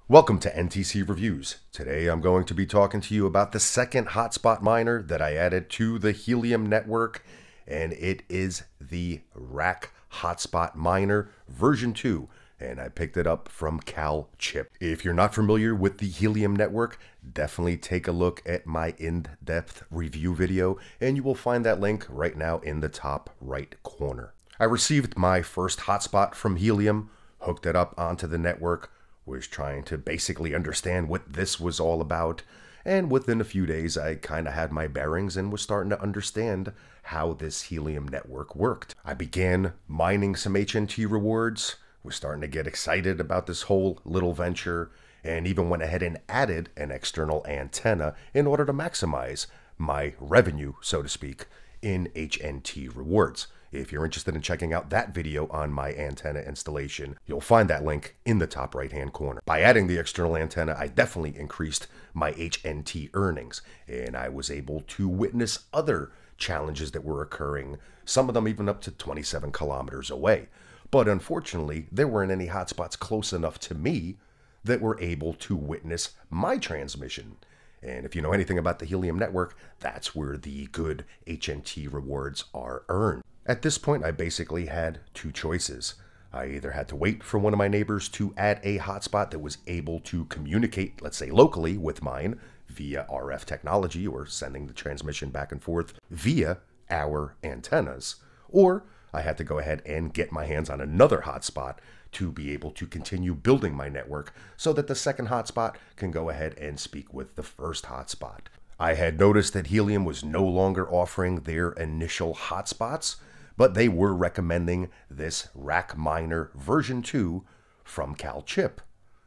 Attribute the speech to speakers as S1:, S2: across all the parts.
S1: Welcome to NTC Reviews. Today I'm going to be talking to you about the second hotspot miner that I added to the Helium network, and it is the RAK Hotspot miner version 2, and I picked it up from Cal Chip. If you're not familiar with the Helium network, definitely take a look at my in-depth review video, and you will find that link right now in the top right corner. I received my first hotspot from Helium, hooked it up onto the network, was trying to basically understand what this was all about, and within a few days I kind of had my bearings and was starting to understand how this Helium network worked. I began mining some HNT rewards, was starting to get excited about this whole little venture, and even went ahead and added an external antenna in order to maximize my revenue, so to speak, in HNT rewards. If you're interested in checking out that video on my antenna installation, you'll find that link in the top right hand corner. By adding the external antenna, I definitely increased my HNT earnings, and I was able to witness other challenges that were occurring, some of them even up to 27 kilometers away. But unfortunately, there weren't any hotspots close enough to me that were able to witness my transmission. And if you know anything about the Helium network, that's where the good HNT rewards are earned. At this point, I basically had two choices. I either had to wait for one of my neighbors to add a hotspot that was able to communicate, let's say locally, with mine via RF technology, or sending the transmission back and forth via our antennas, or I had to go ahead and get my hands on another hotspot to be able to continue building my network so that the second hotspot can go ahead and speak with the first hotspot. I had noticed that Helium was no longer offering their initial hotspots, but they were recommending this RAK miner version 2 from Cal Chip.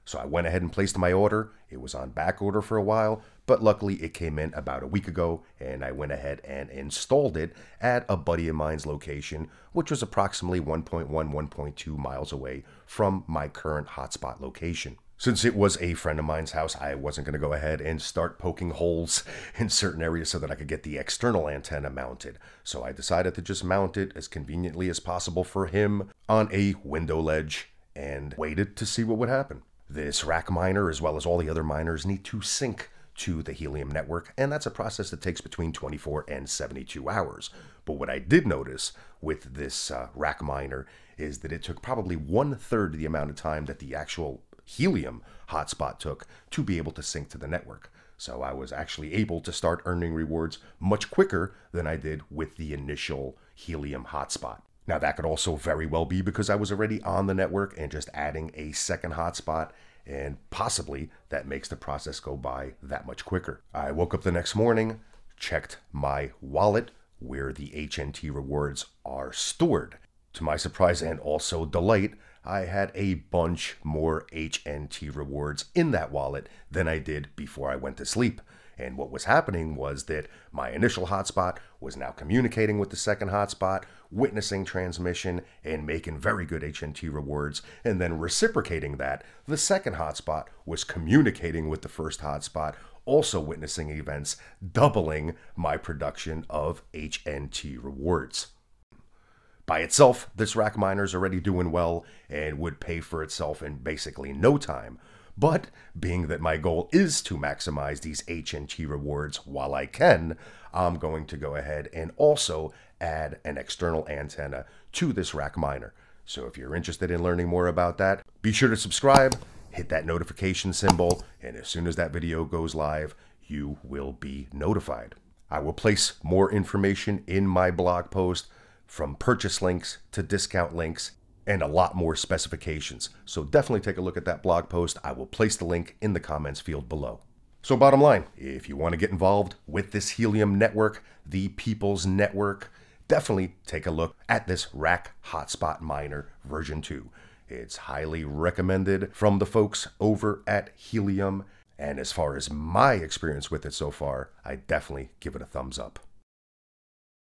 S1: So I went ahead and placed my order. It was on back order for a while, but luckily it came in about a week ago, and I went ahead and installed it at a buddy of mine's location, which was approximately 1.2 miles away from my current hotspot location. Since it was a friend of mine's house, I wasn't going to go ahead and start poking holes in certain areas so that I could get the external antenna mounted. So I decided to just mount it as conveniently as possible for him on a window ledge and waited to see what would happen. This RAK miner, as well as all the other miners, need to sync to the Helium network, and that's a process that takes between 24 and 72 hours. But what I did notice with this RAK miner is that it took probably 1/3 the amount of time that the actual Helium hotspot took to be able to sync to the network. So I was actually able to start earning rewards much quicker than I did with the initial Helium hotspot. Now that could also very well be because I was already on the network and just adding a second hotspot, and possibly that makes the process go by that much quicker. I woke up the next morning, checked my wallet where the HNT rewards are stored. To my surprise and also delight, I had a bunch more HNT rewards in that wallet than I did before I went to sleep. And what was happening was that my initial hotspot was now communicating with the second hotspot, witnessing transmission, and making very good HNT rewards. And then reciprocating that, the second hotspot was communicating with the first hotspot, also witnessing events, doubling my production of HNT rewards. By itself, this RAK miner is already doing well and would pay for itself in basically no time. But being that my goal is to maximize these HNT rewards while I can, I'm going to go ahead and also add an external antenna to this RAK miner. So if you're interested in learning more about that, be sure to subscribe, hit that notification symbol, and as soon as that video goes live, you will be notified. I will place more information in my blog post, from purchase links to discount links, and a lot more specifications. So definitely take a look at that blog post. I will place the link in the comments field below. So bottom line, if you want to get involved with this Helium network, the People's Network, definitely take a look at this RAK Hotspot miner version 2. It's highly recommended from the folks over at Helium, and as far as my experience with it so far, I definitely give it a thumbs up.